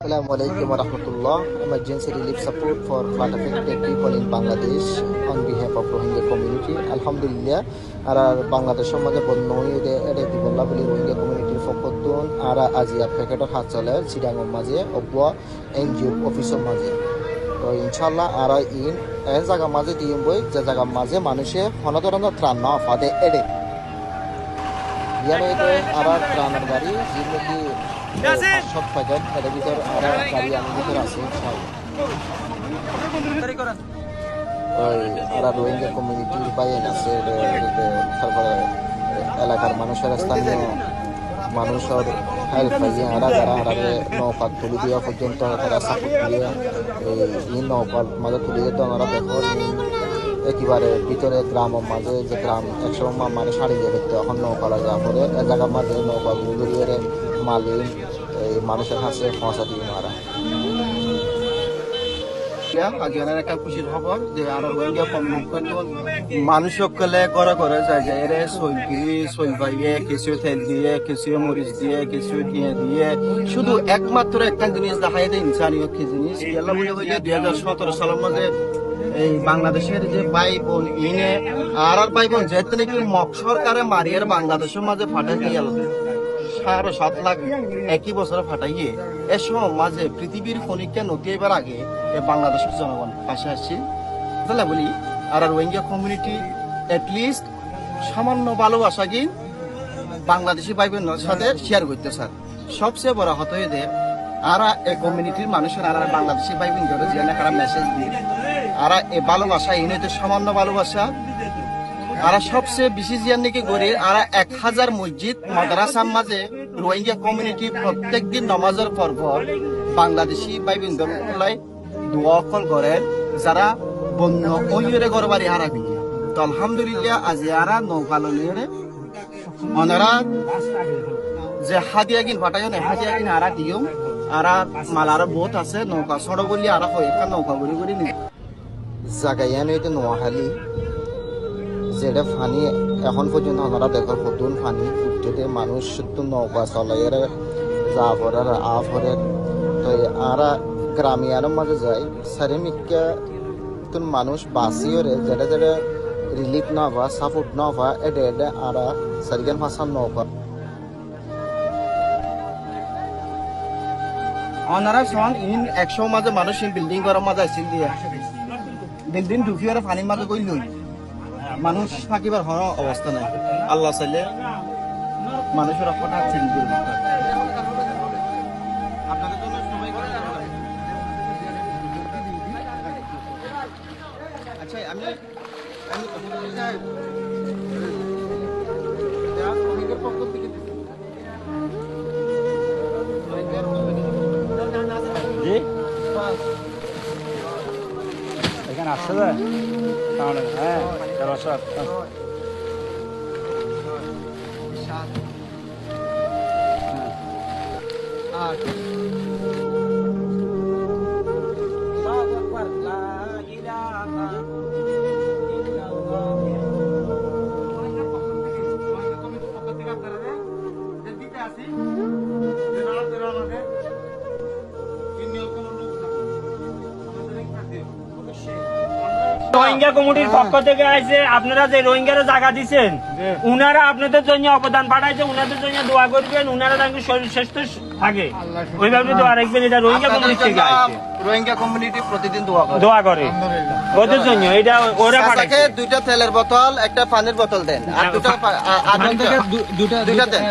Assalamualaikum warahmatullah. Emergency relief support for flood affected people in Bangladesh on behalf of Rohingya community. Alhamdulillah, ara Bangladesh maje bonnoi ede dibolla boli Rohingya community fokotun ara azia packetor hat chale Chidangom maje obwa NGO officer maje. তো ইনশাআল্লাহ ara in এই জায়গা মাঝে দিম বই যে জায়গা মাঝে মানুষে হনদরন ত্রাণ না ফাদে এডে ইয়ানো এতে ara ত্রাণের গাড়ি যেগুলো সব প্যাকেট এর ভিতর ara গাড়ি আমি ভিতর আছে ওই ara রোহিঙ্গা কমিউনিটির বাইরে আছে তারপরে এলাকার মানুষের স্থানীয় মানুষের হেল্প পাইয়ে ara যারা আরারে নৌকা তুলে দেওয়া পর্যন্ত তারা সাপোর্ট দিয়ে এই নৌকার মাঝে তুলে দিতে ওনারা দেখো একেবারে ভিতরে গ্রামের মাঝে যে গ্রাম একসময় মানুষ হারিয়ে যাবে তখন নৌকা লাগা পরে এক জায়গার মাঝে নৌকা ঘুরিয়ে মালিক এই মানুষের কাছে পৌঁছা দিয়ে মারা আজকের একটা খুশির খবর যে আরো রোহিঙ্গা কমিউনিটি মানুষ সকলে করে করে যায় যে এর সইবাইয়ে কিছু তেল দিয়ে কিছু মরিচ দিয়ে কিছু দিয়ে শুধু একমাত্র একটা জিনিস দেখাই দেয় ইনসানিয়ত কি জিনিস আল্লাহ বলে 2017 সালের মধ্যে এই বাংলাদেশের যে ভাই বোন ইনে আর ভাই বোন যেতে নাকি মক সরকারে মারিয়ার বাংলাদেশের মাঝে ফাটাই দিয়ে 7.5 লাখ একই বছরে ফাটাইয়ে এ সময় মাঝে পৃথিবীর খনিকে নদীবার আগে বাংলাদেশের জনগণ পাশে আসছে তাহলে বলি আর রোহিঙ্গা কমিউনিটি এটলিস্ট সামান্য ভালোবাসা কি বাংলাদেশি ভাই বোনের সাথে শেয়ার করতে স্যার সবচেয়ে বড় হত হয়ে দেয় আর এই কমিউনিটির মানুষের আর বাংলাদেশি ভাই বোন ধরে যে একটা মেসেজ দিয়ে আর এই ভালোবাসা ইউনিটের সামান্য ভালোবাসা আর সবচেয়ে বেশি জিয়ার নাকি গড়ে আর 1000 মসজিদ মাদ্রাসার মাঝে রোহিঙ্গা কমিউনিটি প্রত্যেকদিন নামাজের পর বাংলাদেশি ভাই বোন ধরে দোয়া কল করেন যারা বন্য ওইরে ঘর বাড়ি হারাবি তো আলহামদুলিল্লাহ আজ আরা নৌকা লইরে ওনারা যে হাদিয়া কিন ফাটাইও না হাদিয়া কিন আরা দিও আরা মালার বোট আছে নৌকা সড় বলি আরা হয় একটা নৌকা গড়ি গড়ি নি জায়গায় এতে নোয়াখালী যেটা ফানি এখন পর্যন্ত ওনারা দেখার নতুন ফানি উঠতে মানুষ তো নৌকা চলাইয়ের যা ভরের আ ভরের তো আরা গ্রামীণ মাঝে যায় সারিমিকা তুন মানুষ বাসিওরে যেটা যেটা রিলিফ না হওয়া সাপোর্ট না হওয়া এটা এটা আরা সারিগান ভাষার নৌকা ওনারা সন ইন 100 মাঝে মানুষ বিল্ডিং করার মাঝে আসছিল দিয়ে বিল্ডিং ঢুকিয়ে পানির মাঝে কইল মানুষ থাকিবার হওয়ার অবস্থা নাই আল্লাহ চাইলে মানুষের হঠাৎ চেঞ্জ করবে আপনাদের জন্য সবাই আচ্ছা আমি পক্ষ থেকে এখানে আসছে তাহলে হ্যাঁ রোহিঙ্গা কমিটির পক্ষ থেকে আইছে আপনারা যে রোহিঙ্গারা জায়গা দিচ্ছেন উনারা আপনাদের জন্য অবদান পাঠাইছে উনাদের জন্য দোয়া করবেন উনারা তাকে শরীর সুস্থ থাকে ওইভাবে দোয়া রাখবেন এটা রোহিঙ্গা কমিটি থেকে আইছে রোহিঙ্গা কমিউনিটি প্রতিদিন দোয়া করে ওদের জন্য এটা ওরা পাঠাইছে দুইটা তেলের বোতল একটা পানির বোতল দেন আর দুইটা দেন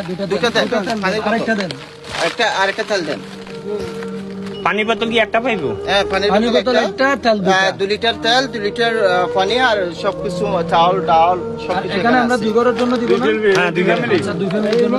আরেকটা তেল দেন পানি বোতল কি একটা পাইবো হ্যাঁ পানি বোতল একটা তেল 2 লিটার তেল 2 লিটার পানি আর সবকিছু চাউল ডাল সবকিছু এখানে আমরা 2 ঘরের জন্য দিব না হ্যাঁ 2 ফ্যামিলি জন্য